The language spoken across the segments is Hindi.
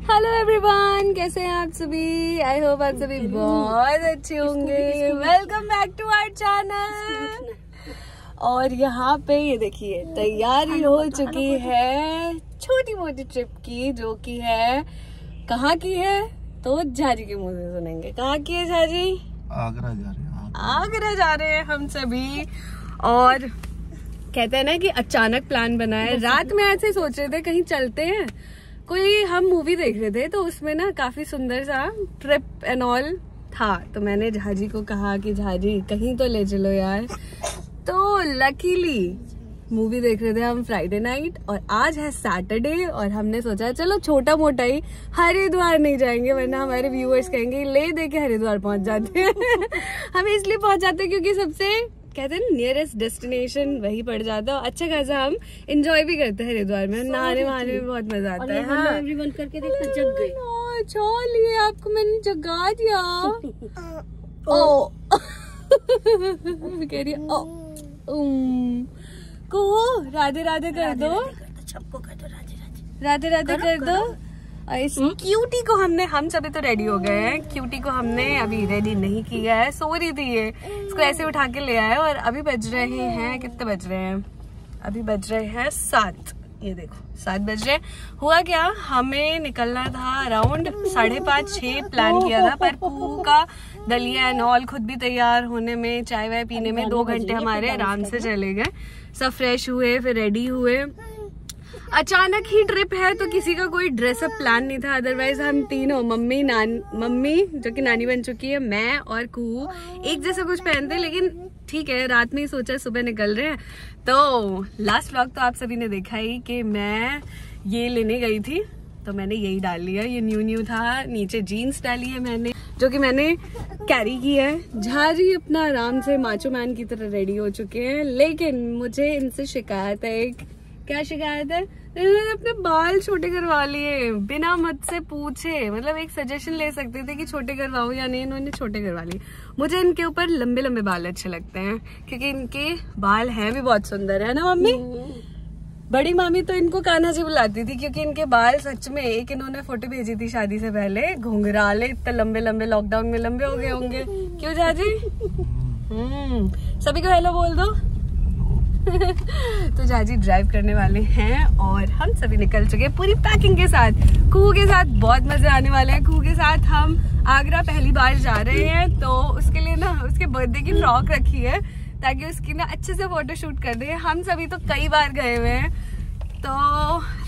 हेलो एवरीवन, कैसे हैं आप सभी? आई होप आप सभी बहुत अच्छे होंगे। Welcome back to our channel. और यहाँ पे ये देखिए तैयारी हो चुकी है छोटी मोटी ट्रिप की, जो की है कहाँ की है तो झाजी के मुंह से सुनेंगे। कहाँ की है झाजी? आगरा जा रहे हैं। आगरा जा रहे हैं हम सभी। और कहते हैं ना कि अचानक प्लान बना है। रात में ऐसे सोच रहे थे कहीं चलते हैं, कोई हम मूवी देख रहे थे तो उसमें ना काफी सुंदर सा ट्रिप एंड ऑल था, तो मैंने झाजी को कहा कि झाजी कहीं तो ले चलो यार। तो लकीली मूवी देख रहे थे हम फ्राइडे नाइट और आज है सैटरडे और हमने सोचा चलो छोटा मोटा ही, हरिद्वार नहीं जाएंगे वरना हमारे व्यूअर्स कहेंगे ले दे के हरिद्वार पहुंच जाते हैं। हम इसलिए पहुंच जाते हैं क्योंकि सबसे कहते हैं नियरेस्ट डेस्टिनेशन वही पड़ जाता है। अच्छा खासा हम एंजॉय भी करते हैं हरिद्वार में, नहाने वहाने में बहुत मजा आता है। हाँ एवरीवन करके देखा, जग गए। चलिए आपको मैंने जगा दिया। ओ कह रही को राधे राधे कर दो, सबको कर दो राधे राधे राधे कर दो। और इस क्यूटी को हम सभी तो रेडी हो गए हैं। क्यूटी को हमने अभी रेडी नहीं किया है, सो रही थी ये, इसको ऐसे उठा के ले आए। और अभी बज रहे हैं, कितने बज रहे हैं? अभी बज रहे हैं 7। ये देखो 7 बज रहे। हुआ क्या, हमें निकलना था अराउंड 5:30-6 प्लान किया था, पर कुहू का दलिया एंड ऑल खुद भी तैयार होने में, चाय वाय पीने में 2 घंटे हमारे आराम से चले गए। सब फ्रेश हुए, फिर रेडी हुए। अचानक ही ट्रिप है तो किसी का कोई ड्रेसअप प्लान नहीं था। अदरवाइज हम तीनों मम्मी जो कि नानी बन चुकी है, मैं और कुहू एक जैसा कुछ पहनते, लेकिन ठीक है रात में ही सोचा सुबह निकल रहे हैं। तो लास्ट व्लॉग तो आप सभी ने देखा ही कि मैं ये लेने गई थी तो मैंने यही डाल लिया। ये न्यू था। नीचे जीन्स डाली है मैंने, जो कि मैंने कैरी की है। झाजी अपना आराम से माचो मैन की तरह रेडी हो चुके हैं, लेकिन मुझे इनसे शिकायत है। क्या शिकायत है? इन्होंने अपने बाल छोटे करवा लिए बिना मुझसे पूछे। मतलब एक सजेशन ले सकते थे कि छोटे करवाओ या नहीं, इन्होंने छोटे करवा लिए। मुझे इनके ऊपर लंबे लंबे बाल अच्छे लगते हैं क्योंकि इनके बाल हैं भी बहुत सुंदर, है ना मम्मी? बड़ी मामी तो इनको कान्हा जी बुलाती थी क्योंकि इनके बाल सच में, एक इन्होंने फोटो भेजी थी शादी से पहले, घुंघराले इतने लंबे लंबे, लॉकडाउन में लंबे हो गए होंगे। क्यों झाजी? सभी को हेलो बोल दो। तो झाजी ड्राइव करने वाले हैं और हम सभी निकल चुके हैं पूरी पैकिंग के साथ। कुहू के साथ बहुत मजे आने वाले हैं। कुहू के साथ हम आगरा पहली बार जा रहे हैं, तो उसके लिए ना उसके बर्थडे की फ्रॉक रखी है ताकि उसकी ना अच्छे से फोटो शूट कर दे। हम सभी तो कई बार गए हुए हैं। तो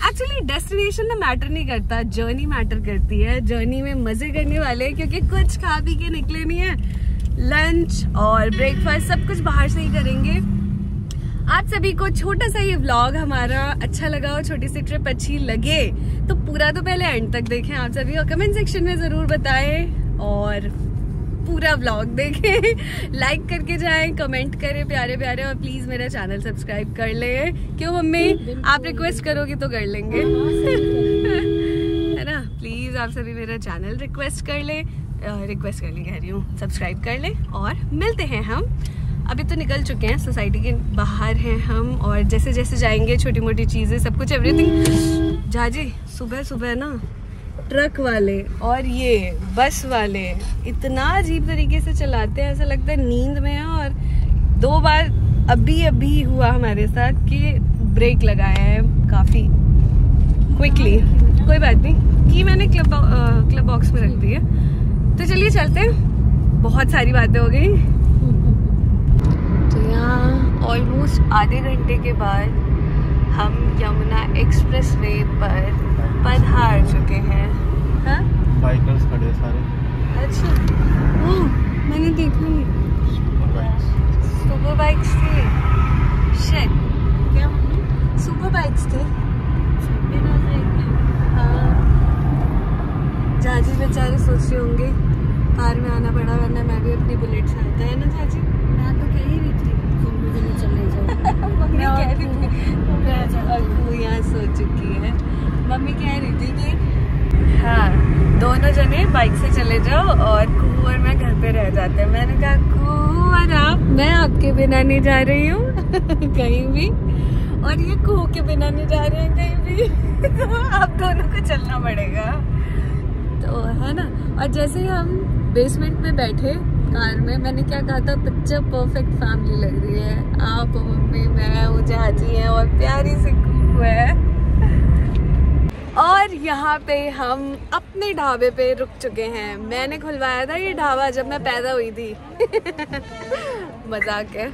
एक्चुअली डेस्टिनेशन ना मैटर नहीं करता, जर्नी मैटर करती है। जर्नी में मजे करने वाले क्योंकि कुछ खा पी के निकले नहीं है। लंच और ब्रेकफास्ट सब कुछ बाहर से ही करेंगे। आप सभी को छोटा सा ये व्लॉग हमारा अच्छा लगा और छोटी सी ट्रिप अच्छी लगे तो पूरा तो पहले एंड तक देखें आप सभी, और कमेंट सेक्शन में जरूर बताएं और पूरा व्लॉग देखें। लाइक करके जाएं, कमेंट करें प्यारे प्यारे, और प्लीज मेरा चैनल सब्सक्राइब कर लें। क्यों मम्मी? आप रिक्वेस्ट करोगी तो कर लेंगे। है ना? प्लीज आप सभी मेरा चैनल रिक्वेस्ट कर लें, कह रही हूँ, सब्सक्राइब कर लें। और मिलते हैं हम, अभी तो निकल चुके हैं, सोसाइटी के बाहर हैं हम, और जैसे जैसे जाएंगे छोटी मोटी चीजें सब कुछ एवरीथिंग। झाजी सुबह सुबह ना ट्रक वाले और ये बस वाले इतना अजीब तरीके से चलाते हैं, ऐसा लगता है नींद में है। और 2 बार अभी हुआ हमारे साथ कि ब्रेक लगाया है काफी क्विकली। कोई बात नहीं कि मैंने क्लब बॉक्स में रख दी है। तो चलिए चलते हैं, बहुत सारी बातें हो गई। तो यहाँ ऑलमोस्ट आधे घंटे के बाद हम यमुना एक्सप्रेस वे पर पधार चुके हैं। हाँ? बाइकर्स खड़े सारे। अच्छा, मैंने देखा नहीं। सुपर बाइक्स थे। शिट, क्या सुपर बाइक्स थे? हाँ। झाजी बेचारे सोच रहे होंगे कार में आना पड़ा, वरना मैं भी अपनी बुलेट से आता है ना झाजी। मैं तो कह ही रही थी मुझे चले जाओ। मम्मी कह रही थी, यहाँ सो चुकी है। मम्मी कह रही थी कि हाँ दोनों जने बाइक से चले जाओ और कुहू और मैं घर पे रह जाते हैं। मैंने कहा कुहू और आप, मैं आपके बिना नहीं जा रही हूँ कहीं भी, और ये कुहू के बिना नहीं जा रहे हैं कहीं भी। तो आप दोनों को चलना पड़ेगा। तो है ना। और जैसे ही हम बेसमेंट में बैठे कार में, मैंने क्या कहा था, पिक्चर परफेक्ट फैमिली लग रही है। आप, मम्मी, मैं, वो चाची है और प्यारी सी कुहू है। और यहाँ पे हम अपने ढाबे पे रुक चुके हैं। मैंने खुलवाया था ये ढाबा जब मैं पैदा हुई थी। मजाक है।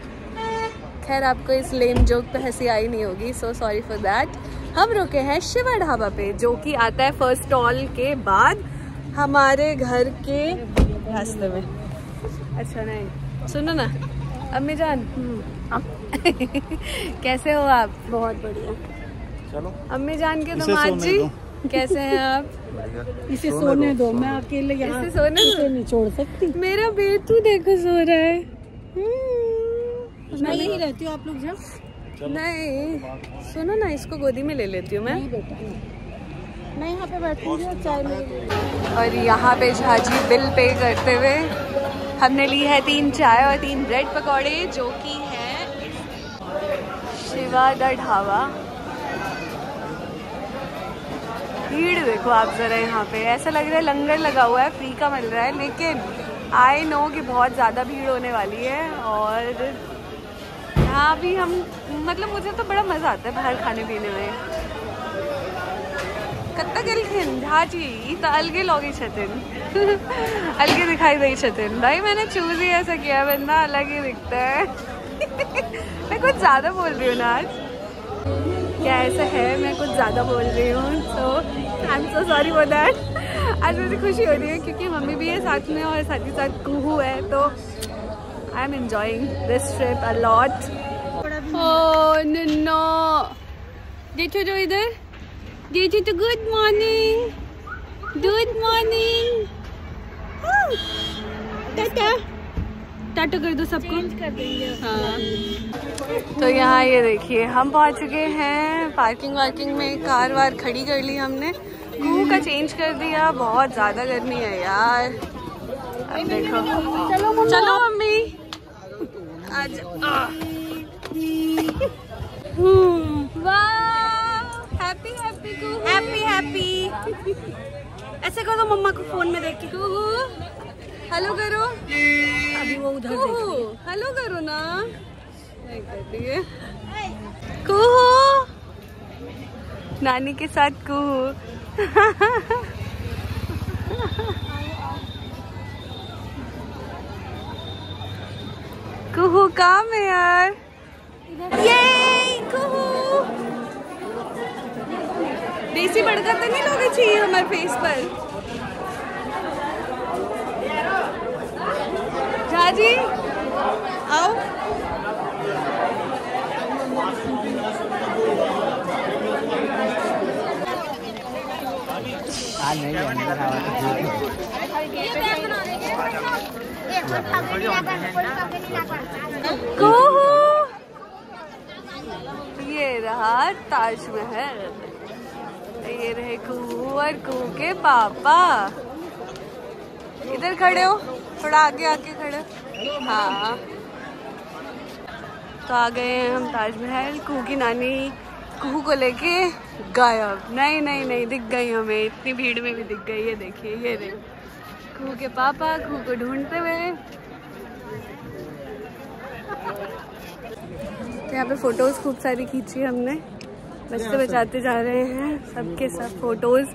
खैर आपको इस लेम जोक पे हंसी आई नहीं होगी, सो सॉरी फॉर दैट। हम रुके हैं शिवा ढाबा पे, जो कि आता है फर्स्ट स्टॉल के बाद हमारे घर के रास्ते में। अच्छा नहीं, सुनो ना अम्मी जान। कैसे हो आप? बहुत बढ़िया। चलो अम्मी जान के दामाद जी कैसे हैं आप? इसे सोने दो, मैं अकेले यहाँ इसे सोने दो? नहीं छोड़ सकती। मेरा बेटू देखो सो रहा है। मैं यही रहती हूँ, आप लोग जाओ। नहीं सुनो ना, इसको गोदी में ले लेती हूँ मैं। नहीं बेटा नहीं, मैं यहाँ पे बैठूंगी और चाय में। और यहाँ पे झाजी बिल पे करते हुए हमने ली है 3 चाय और 3 ब्रेड पकौड़े, जो कि है शिवा द ढाबा। भीड़ देखो आप जरा, यहाँ पे ऐसा लग रहा है लंगर लगा हुआ है, फ्री का मिल रहा है। लेकिन आई नो कि बहुत ज़्यादा भीड़ होने वाली है। और यहाँ भी हम, मतलब मुझे तो बड़ा मज़ा आता है बाहर खाने पीने में। कत्ता गेलखिन झाजी तो अलगे लोगी छतिन। अलगे दिखाई दई छतिन। भाई मैंने चूज ही ऐसा किया, बंदा अलग ही दिखता है। मैं कुछ ज़्यादा बोल रही हूँ ना आज, क्या ऐसा है? मैं कुछ ज़्यादा बोल रही हूँ, so I am so sorry for that. आज मुझे खुशी हो रही है क्योंकि मम्मी भी है साथ में और साथ ही साथ कुहू है, तो I am enjoying this trip a lot. Oh no, देखो जो इधर, देखो तो good morning, good morning. Tata tata कर दो सबको। कर देंगे। हाँ तो यहाँ ये देखिए हम पहुँच चुके हैं पार्किंग वार्किंग में। कार वार खड़ी कर ली हमने, कुहू का चेंज कर दिया। बहुत ज़्यादा गर्मी है यार। अब देखो, चलो मम्मी आज। वाह हैप्पी हैप्पी कुहू, हैप्पी हैप्पी। ऐसे करो मम्मा को फोन में देख के। कुहू हेलो करो। अभी वो उधर हेलो करो ना। नहीं करती है कुहू, नानी के साथ कुहू। कुहू काम है यार। ये कुहू देसी बड़का तो नहीं लोगे चाहिए हमारे फेस पर। झाजी आओ। कुहू ये रहा ताजमहल, ये रहे कुहू और कुहू के पापा। इधर खड़े हो, थोड़ा आगे आके खड़े। हाँ तो आ गए हैं हम ताजमहल। कुहू की नानी कुहू को लेके गायब। नहीं नहीं नहीं दिख गई हमें, इतनी भीड़ में भी दिख गई। ये देखिए, ये देखिए कुहू के पापा कुहू को ढूंढते हुए। यहाँ पे फोटोज खूब सारी खींची हमने, बचते बचाते जा रहे हैं। सबके सब फोटोज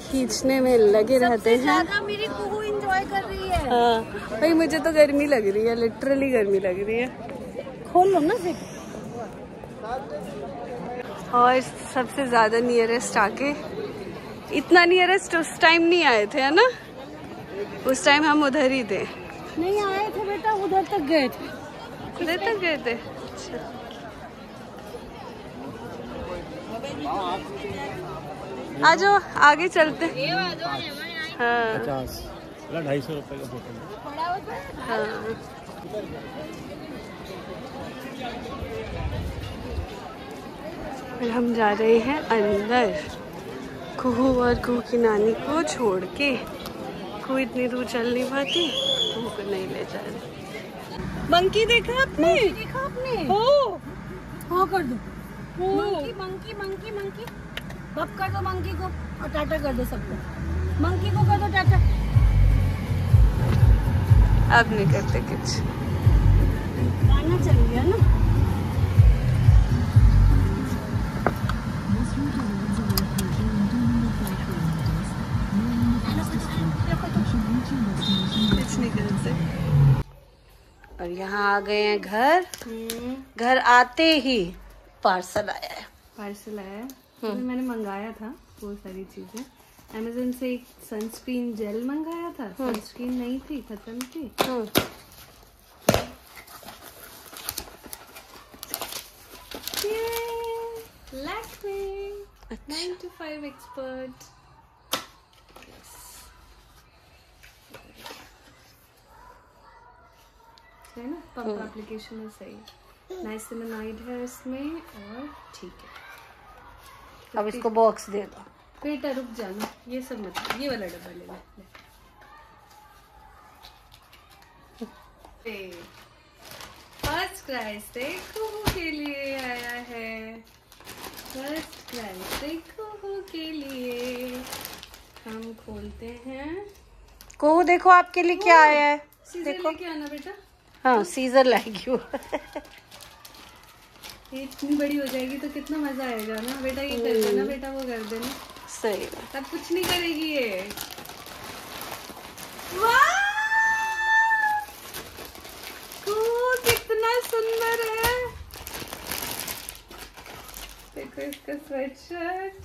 खींचने में लगे रहते हैं। मेरी कुहू एंजॉय कर रही है। हाँ भाई मुझे तो गर्मी लग रही है, लिटरली गर्मी लग रही है। खोल लो ना फिर। और सबसे ज्यादा नियरेस्ट आके, इतना नियरेस्ट उस टाइम नहीं आए थे, है ना? उस टाइम हम उधर ही थे। नहीं आए थे बेटा, उधर तक गए थे। उधर तक गए थे। आ जाओ आगे चलते। हाँ 250 रुपए का बोतल। हाँ फिर हम जा रहे हैं अंदर कुहू और कुहू की नानी को छोड़ के। कुहू इतनी दूर चल नहीं पाती, कुहू को नहीं ले जा रहे। मंकी देखा आपने? देखा आपने? हो हाँ कर दो। मंकी मंकी मंकी मंकी बप कर दो मंकी को और टाटा कर दो सबको। मंकी को कर दो टाटा। अब नहीं करते कुछ। गाना चल गया ना। कुछ नहीं करते। और यहाँ आ गए हैं घर। घर आते ही पार्सल आया है। पार्सल आया है। तो मैंने मंगाया था वो सारी चीजें। Amazon से एक सनस्क्रीन जेल मंगाया था। सनस्क्रीन नहीं थी, खत्म थी। Lakme 9 to 5 expert. है ना, पंप एप्लीकेशन है सही। नाइसिनामाइड है इसमें और ठीक है। अब इसको बॉक्स दे दो। बेटा रुक जाना, ये सब मत, ये वाला डब्बा ले ले। फर्स्ट क्राई से कुहू के लिए आया है। फर्स्ट क्राई से कुहू के लिए हम खोलते हैं। को देखो आपके लिए क्या आया है। देखो लेके आना बेटा। हाँ सीजर लाएगी वो। ये इतनी बड़ी हो जाएगी तो कितना मजा आएगा ना बेटा। ये कर देना बेटा, वो कर देना। सही तब कुछ नहीं करेगी ये। कितना सुंदर है। देखो इसका स्वेटशर्ट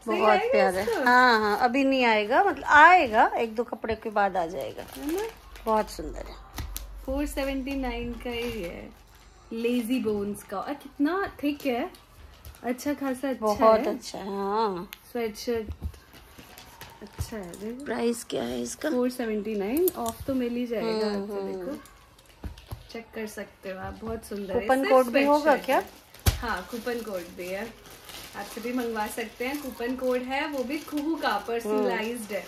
बहुत प्यारा है। हाँ हाँ अभी नहीं आएगा, मतलब आएगा 1-2 कपड़े के बाद आ जाएगा। बहुत सुंदर है। 479 का ही है। लेजी बोन्स का। और कितना थिक है, अच्छा खासा। अच्छा बहुत है। अच्छा है। हाँ स्वेटशर्ट अच्छा है। देखो प्राइस क्या है इसका? 479। ऑफ तो मिल ही जाएगा आपको। देखो चेक कर सकते हो आप। बहुत सुंदर है। कूपन कोड भी होगा क्या? हाँ कूपन कोड भी है, आप सभी मंगवा सकते हैं। कूपन कोड है वो भी कुहू का, पर्सनलाइज्ड है।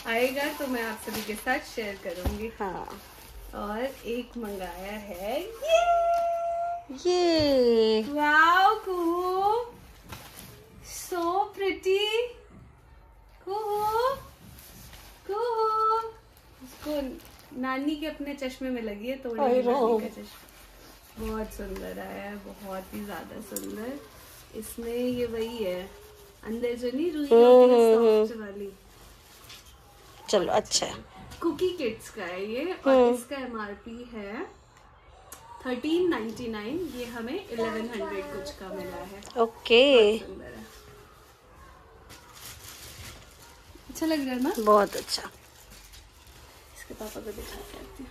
आएगा तो मैं आप सभी के साथ शेयर करूंगी। हाँ और एक मंगाया है ये वाओ कुहू, सो प्रिटी। कुहू कुहू उसको नानी के अपने चश्मे में लगी है, तो नानी का चश्मा। बहुत सुंदर आया है, बहुत ही ज्यादा सुंदर। इसमें ये वही है अंदर जो नहीं रुई होती है सॉफ्ट वाली। चलो अच्छा है। कुकी किड्स का है ये। और इसका MRP है 1399। ये हमें 1100 कुछ का मिला है। ओके सुंदर है, अच्छा लग रहा है ना। बहुत अच्छा। इसके पापा को दिखाते हैं।